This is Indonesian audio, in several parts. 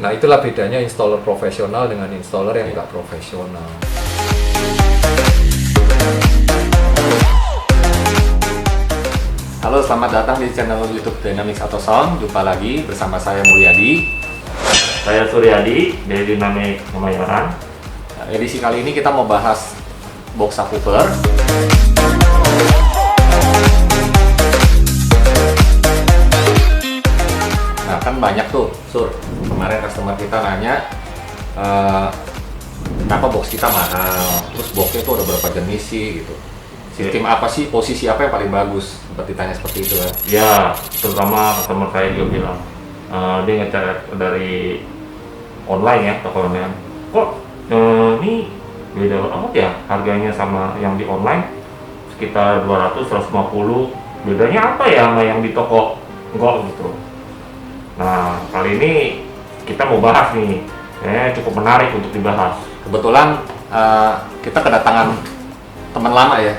Nah, itulah bedanya installer profesional dengan installer yang nggak profesional. Halo, selamat datang di channel YouTube Dynamics Auto Sound. Jumpa lagi bersama saya Mulyadi. Saya Suryadi dari Dynamics Kemayoran. Edisi kali ini kita mau bahas box subwoofer. Nah, kan banyak tuh, Sur. Kemarin customer kita nanya, kenapa box kita mahal? Terus boxnya tuh ada berapa jenis sih gitu. Sistem apa sih, posisi apa yang paling bagus? Sempat ditanya seperti itu kan? Ya, terutama customer saya juga bilang, dia ngecek dari online ya, toko online. Kok ini beda amat ya harganya sama yang di online? Sekitar 200-150. Bedanya apa ya sama yang di toko? Enggak gitu. Nah, kali ini kita mau bahas nih, cukup menarik untuk dibahas. Kebetulan kita kedatangan teman lama ya,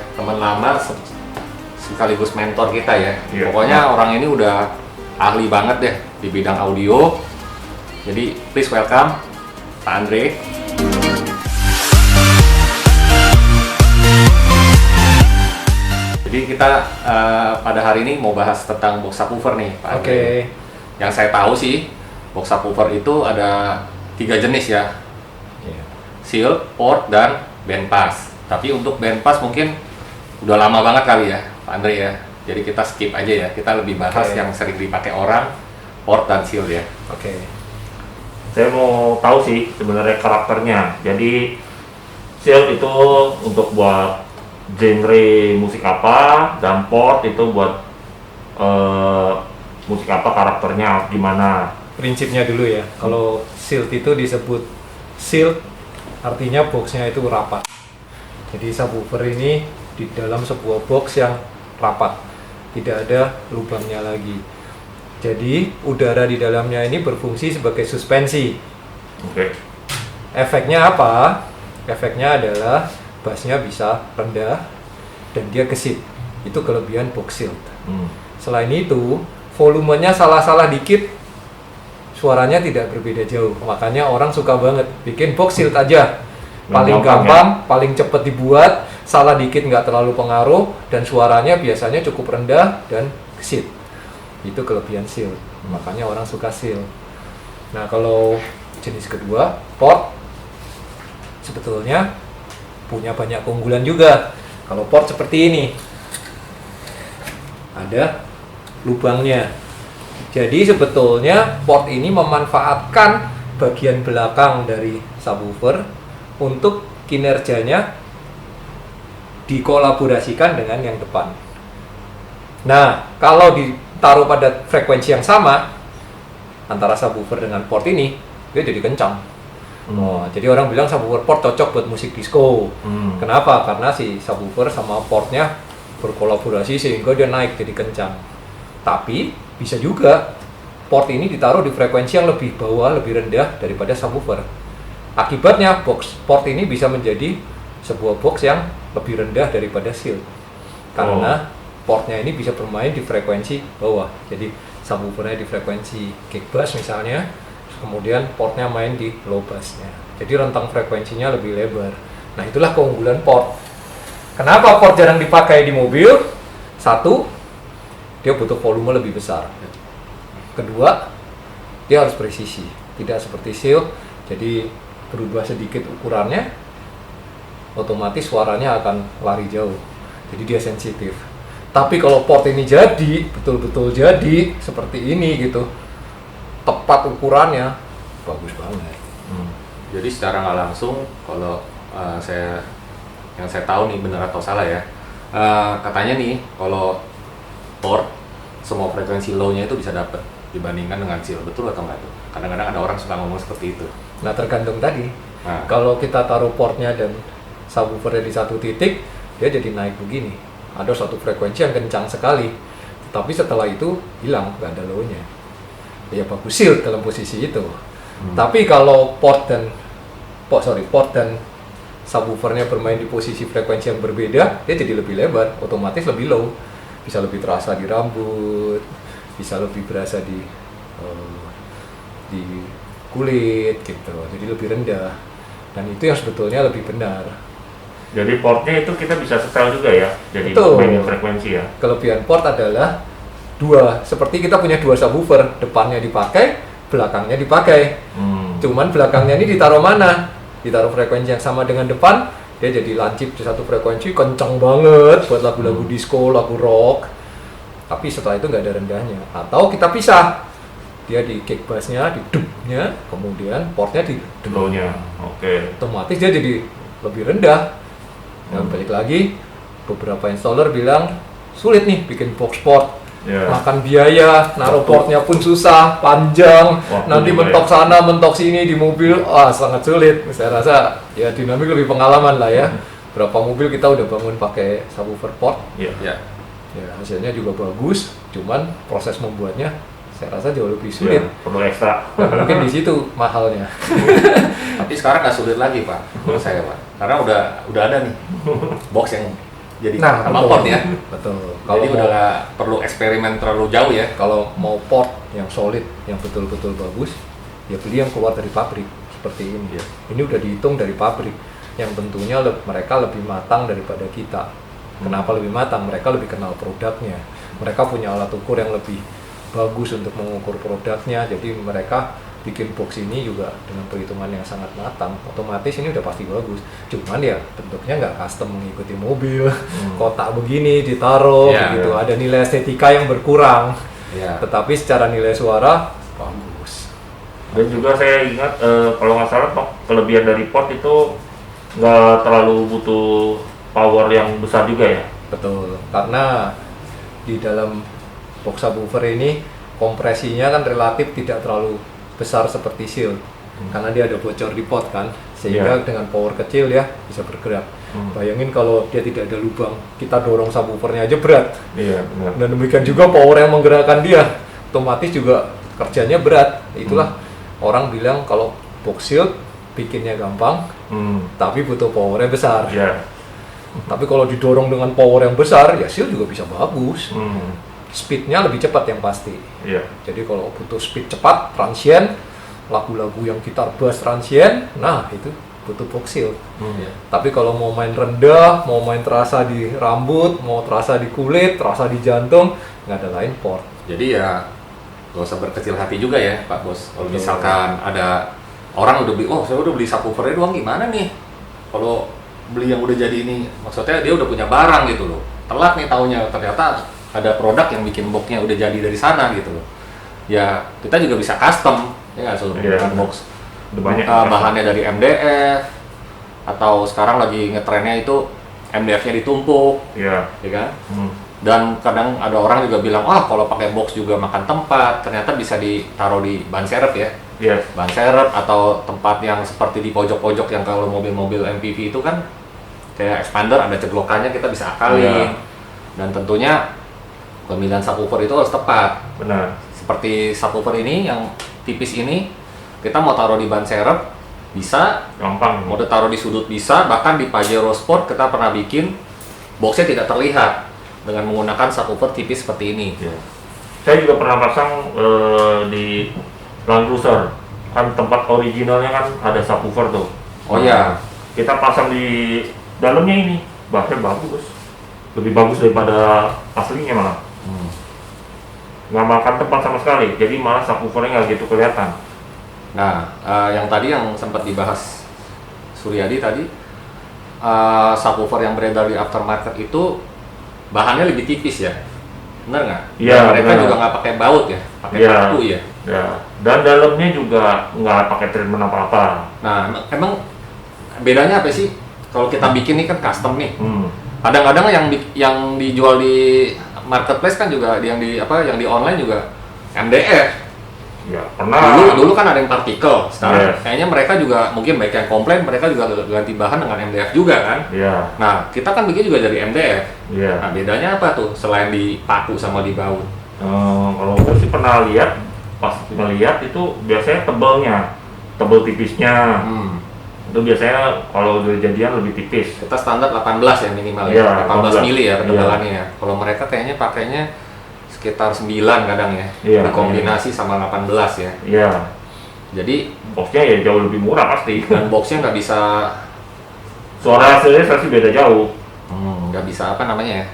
sekaligus mentor kita ya. Iya. Pokoknya orang ini udah ahli banget deh di bidang audio. Jadi please welcome Pak Andre. Jadi kita pada hari ini mau bahas tentang box subwoofer nih, Pak Andre. Oke. Yang saya tahu sih, box subwoofer itu ada 3 jenis ya. Iya. Shield, port, dan bandpass. Tapi untuk bandpass mungkin udah lama banget kali ya, Pak Andre ya. Jadi kita skip aja ya. Kita lebih bahas Oke. yang sering dipakai orang, port dan shield ya. Oke. Saya mau tahu sih sebenarnya karakternya. Jadi shield itu untuk buat genre musik apa, dan port itu buat musik apa, karakternya gimana. Prinsipnya dulu ya. Kalau shield itu disebut shield, artinya boxnya itu rapat. Jadi subwoofer ini di dalam sebuah box yang rapat, tidak ada lubangnya lagi. Jadi udara di dalamnya ini berfungsi sebagai suspensi. Oke. Efeknya apa? Efeknya adalah bassnya bisa rendah dan dia gesit. Itu kelebihan box shield. Selain itu, volumenya salah-salah dikit, suaranya tidak berbeda jauh. Makanya orang suka banget bikin box shield aja. Paling gampang, paling cepat dibuat, salah dikit nggak terlalu pengaruh, dan suaranya biasanya cukup rendah dan gesit. Itu kelebihan shield. Makanya orang suka shield. Nah, kalau jenis kedua, port, sebetulnya punya banyak keunggulan juga. Kalau port seperti ini, ada lubangnya. Jadi sebetulnya port ini memanfaatkan bagian belakang dari subwoofer untuk kinerjanya dikolaborasikan dengan yang depan. Nah, kalau ditaruh pada frekuensi yang sama antara subwoofer dengan port ini, dia jadi kencang. Oh, jadi orang bilang subwoofer port cocok buat musik disco. Kenapa? Karena si subwoofer sama portnya berkolaborasi sehingga dia naik jadi kencang. Tapi bisa juga port ini ditaruh di frekuensi yang lebih bawah, lebih rendah daripada subwoofer. Akibatnya box port ini bisa menjadi sebuah box yang lebih rendah daripada shield. Karena portnya ini bisa bermain di frekuensi bawah. Jadi subwoofernya di frekuensi kick bass misalnya, kemudian portnya main di low bassnya. Jadi rentang frekuensinya lebih lebar. Nah, itulah keunggulan port. Kenapa port jarang dipakai di mobil? Satu, dia butuh volume lebih besar. Kedua, dia harus presisi. Tidak seperti shield, jadi berubah sedikit ukurannya, otomatis suaranya akan lari jauh. Jadi dia sensitif. Tapi kalau port ini jadi, betul-betul jadi seperti ini gitu, tepat ukurannya, bagus banget. Jadi secara nggak langsung, kalau yang saya tahu nih benar atau salah ya, katanya nih kalau port semua frekuensi low-nya itu bisa dapat dibandingkan dengan shield. Betul atau nggak tuh? Kadang-kadang ada orang suka ngomong seperti itu. Nah, tergantung tadi. Nah. Kalau kita taruh portnya dan subwoofernya di satu titik, dia jadi naik begini. Ada satu frekuensi yang kencang sekali. Tapi setelah itu hilang, nggak ada low-nya. Ya bagus shield dalam posisi itu. Tapi kalau port dan subwoofernya bermain di posisi frekuensi yang berbeda, dia jadi lebih lebar, otomatis lebih low. Bisa lebih terasa di rambut, bisa lebih berasa di kulit gitu, jadi lebih rendah, dan itu yang sebetulnya lebih benar. Jadi portnya itu kita bisa setel juga ya, jadi Betul. mainin frekuensi ya. Kelebihan port adalah dua, seperti kita punya dua subwoofer, depannya dipakai, belakangnya dipakai. Cuman belakangnya ini ditaruh mana? Ditaruh frekuensi yang sama dengan depan, dia jadi lancip di satu frekuensi, kencang banget buat lagu-lagu disco, lagu rock. Tapi setelah itu nggak ada rendahnya. Atau kita pisah, dia di kick bassnya, di dubnya, kemudian portnya di Low-nya. Oke. otomatis dia jadi lebih rendah. Dan balik lagi, beberapa installer bilang sulit nih bikin box port, Ya. makan biaya, naruh portnya pun susah, panjang, Waktu nanti juga mentok sana, mentok sini di mobil, sangat sulit. Saya rasa ya Dynamic lebih pengalaman lah ya. Berapa mobil kita udah bangun pakai subwoofer port, Iya. Ya. ya hasilnya juga bagus, cuman proses membuatnya saya rasa jauh lebih sulit. Ya, perlu ekstra. Dan mungkin di situ mahalnya. Tapi sekarang nggak sulit lagi Pak, menurut saya Pak. Karena udah ada nih box yang jadi sama betul. port ya. Betul. Jadi mau- udah nggak perlu eksperimen terlalu jauh ya. kalau mau port yang solid, yang betul-betul bagus, ya beli yang keluar dari pabrik seperti ini. Iya. Ini udah dihitung dari pabrik, yang tentunya mereka lebih matang daripada kita. Kenapa lebih matang? Mereka lebih kenal produknya. Mereka punya alat ukur yang lebih bagus untuk mengukur produknya. Jadi mereka bikin box ini juga dengan perhitungan yang sangat matang. Otomatis ini udah pasti bagus. Cuman ya bentuknya nggak custom mengikuti mobil. Kotak begini ditaruh, Iya, gitu. iya. Ada nilai estetika yang berkurang. Ya. Tetapi secara nilai suara bagus. Dan juga saya ingat kalau nggak salah kelebihan dari port itu nggak terlalu butuh power yang besar juga ya. Betul. Karena di dalam box subwoofer ini kompresinya kan relatif tidak terlalu besar seperti shield. Karena dia ada bocor di pot kan, sehingga Iya. dengan power kecil ya bisa bergerak. Bayangin kalau dia tidak ada lubang, kita dorong subwoofernya aja berat. Iya, benar. Dan demikian juga power yang menggerakkan dia, otomatis juga kerjanya berat. Itulah orang bilang kalau box shield bikinnya gampang, tapi butuh powernya besar. Iya. Tapi kalau didorong dengan power yang besar, ya shield juga bisa bagus. Hmm. Speednya lebih cepat yang pasti. Iya. Jadi kalau butuh speed cepat, transient, lagu-lagu yang gitar bass transient, nah itu butuh box shield. Ya. Tapi kalau mau main rendah, mau main terasa di rambut, mau terasa di kulit, terasa di jantung, nggak ada lain port. Jadi ya gak usah berkecil hati juga ya Pak Bos. Kalau Betul. misalkan ada orang udah beli, oh saya udah beli subwoofernya doang, gimana nih? Kalau beli yang udah jadi ini, maksudnya dia udah punya barang gitu loh. Telat nih taunya, ternyata ada produk yang bikin boxnya udah jadi dari sana gitu loh. Ya kita juga bisa custom, ya nggak selalu Iya, menggunakan benar. box. Udah banyak. Bahannya dari MDF, atau sekarang lagi ngetrennya itu MDF-nya ditumpuk, Iya. ya kan? Hmm. Dan kadang ada orang juga bilang, kalau pakai box juga makan tempat. Ternyata bisa ditaruh di ban serep ya, Iya. ban serep atau tempat yang seperti di pojok-pojok yang kalau mobil-mobil MPV itu kan kayak expander ada ceglokannya, kita bisa akalin. Iya. Dan tentunya pemilihan subwoofer itu harus tepat. Benar. Seperti subwoofer ini yang tipis ini, kita mau taruh di ban serep bisa, Gampang. mau taruh di sudut bisa, bahkan di Pajero Sport kita pernah bikin boxnya tidak terlihat dengan menggunakan subwoofer tipis seperti ini. Iya. Saya juga pernah pasang di Land Cruiser. Kan tempat originalnya kan ada subwoofer tuh. Oh iya. Kita pasang di dalamnya ini, bassnya bagus. Lebih bagus daripada aslinya malah. Nggak makan tempat sama sekali, jadi malah subwoofernya nggak gitu kelihatan. Nah, yang tadi yang sempat dibahas Suryadi tadi, subwoofer yang beredar di aftermarket itu bahannya lebih tipis ya, benar nggak? Iya, Dan mereka benar. juga nggak pakai baut ya, pakai Iya. paku ya. Ya, dan dalamnya juga nggak pakai treatment apa-apa. Nah, emang bedanya apa sih? Kalau kita bikin ini kan custom nih. Kadang-kadang yang dijual di marketplace kan juga yang di online juga MDF. Ya, pernah. Dulu kan ada yang partikel. Sekarang Yes. kayaknya mereka juga mungkin baik yang komplain, mereka juga ganti bahan dengan MDF juga kan. Iya, Nah, kita kan bikin juga dari MDF. iya. Nah, bedanya apa tuh selain di paku sama di baut? Kalau gue sih pernah lihat, pas ngeliat itu biasanya tebel tipisnya. Itu biasanya kalau udah jadian lebih tipis. Kita standar 18 ya minimal Iya, ya. 18 mili ya 18. ketebalannya ya. Kalau mereka kayaknya pakainya sekitar 9 kadang ya. Iya, Dikombinasi sama 18 ya. Iya. Jadi Boxnya ya jauh lebih murah pasti. dan boxnya nggak bisa Suara hasilnya pasti beda jauh. nggak bisa apa namanya ya,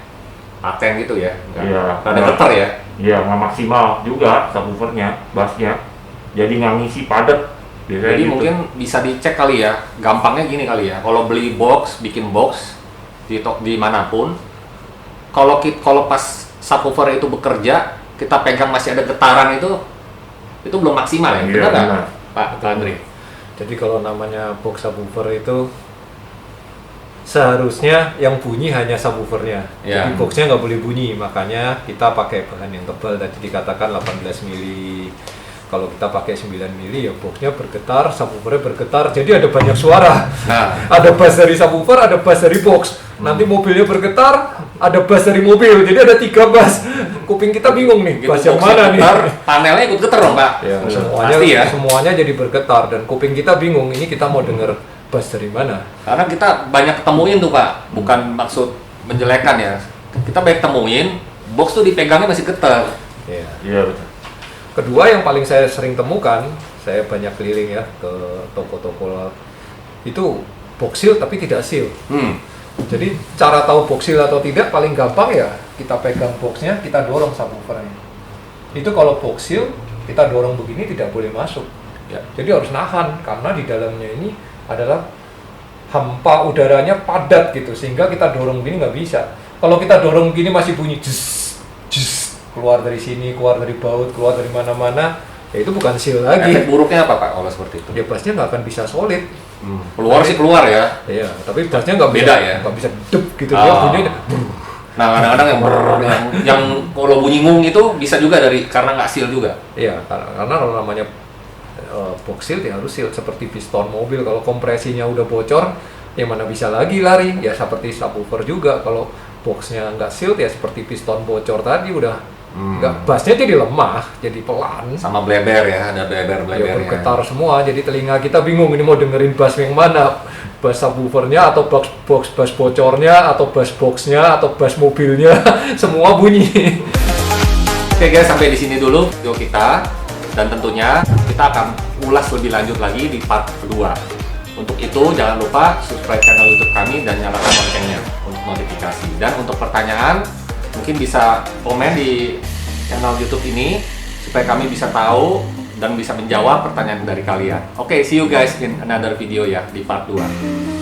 paten gitu ya, Iya. ada getar ya. Iya, nggak maksimal juga subwoofernya, bassnya. Jadi nggak ngisi padat. Biasanya Jadi gitu. mungkin bisa dicek kali ya, gampangnya gini kali ya, kalau beli box, bikin box di manapun, kalau pas subwoofer itu bekerja, kita pegang masih ada getaran itu belum maksimal ya, Iya, benar nggak, benar. Pak Andri? Jadi kalau namanya box subwoofer itu seharusnya yang bunyi hanya subwoofernya. Ya. Jadi boxnya nggak boleh bunyi, makanya kita pakai bahan yang tebal. Tadi dikatakan 18 mili. Kalau kita pakai 9 mili ya boxnya bergetar, subwoofernya bergetar. Jadi ada banyak suara. Nah, Ada bass dari subwoofer, ada bass dari box. Nanti mobilnya bergetar, ada bass dari mobil. Jadi ada 3 bass. Kuping kita bingung nih, gitu bass yang boxnya mana nih? getar, panelnya ikut getar dong Pak. Ya, semuanya Pasti ya. semuanya jadi bergetar dan kuping kita bingung. Ini kita mau denger bass dari mana? Karena kita banyak ketemuin tuh Pak, bukan maksud menjelekan ya. Kita banyak temuin, box tuh dipegangnya masih getar. Ya. Iya betul. Kedua yang paling saya sering temukan, saya banyak keliling ya ke toko-toko itu box seal tapi tidak seal. Jadi cara tahu box seal atau tidak paling gampang ya kita pegang boxnya, kita dorong subwoofernya. Itu kalau box seal kita dorong begini tidak boleh masuk. Ya. Jadi harus nahan karena di dalamnya ini adalah hampa udaranya padat gitu sehingga kita dorong begini nggak bisa. Kalau kita dorong begini masih bunyi jus jus keluar dari sini, keluar dari baut, keluar dari mana-mana, ya itu bukan seal lagi. Efek buruknya apa Pak kalau seperti itu? Ya bassnya nggak akan bisa solid. Keluar sih keluar ya. Iya, tapi bassnya nggak Beda bisa, ya? nggak bisa dep gitu dia Oh. bunyinya. Nah kadang-kadang yang kalau bunyi ngung itu bisa juga karena nggak seal juga. Iya, karena kalau namanya box seal ya harus seal seperti piston mobil. Kalau kompresinya udah bocor, ya mana bisa lagi lari? Ya seperti subwoofer juga. Kalau boxnya nggak seal ya seperti piston bocor tadi udah nggak, bassnya jadi lemah, jadi pelan. Sama bleber ya, ada Ya bleber-blebernya. bergetar semua, jadi telinga kita bingung ini mau dengerin bass yang mana, bass subwoofernya atau bass bocornya atau bass boxnya atau bass mobilnya, semua bunyi. Oke guys, sampai di sini dulu video kita, dan tentunya kita akan ulas lebih lanjut lagi di part kedua. Untuk itu jangan lupa subscribe channel YouTube kami dan nyalakan loncengnya untuk notifikasi. Dan untuk pertanyaan mungkin bisa komen di channel YouTube ini supaya kami bisa tahu dan bisa menjawab pertanyaan dari kalian. Oke, see you guys in another video ya di part 2.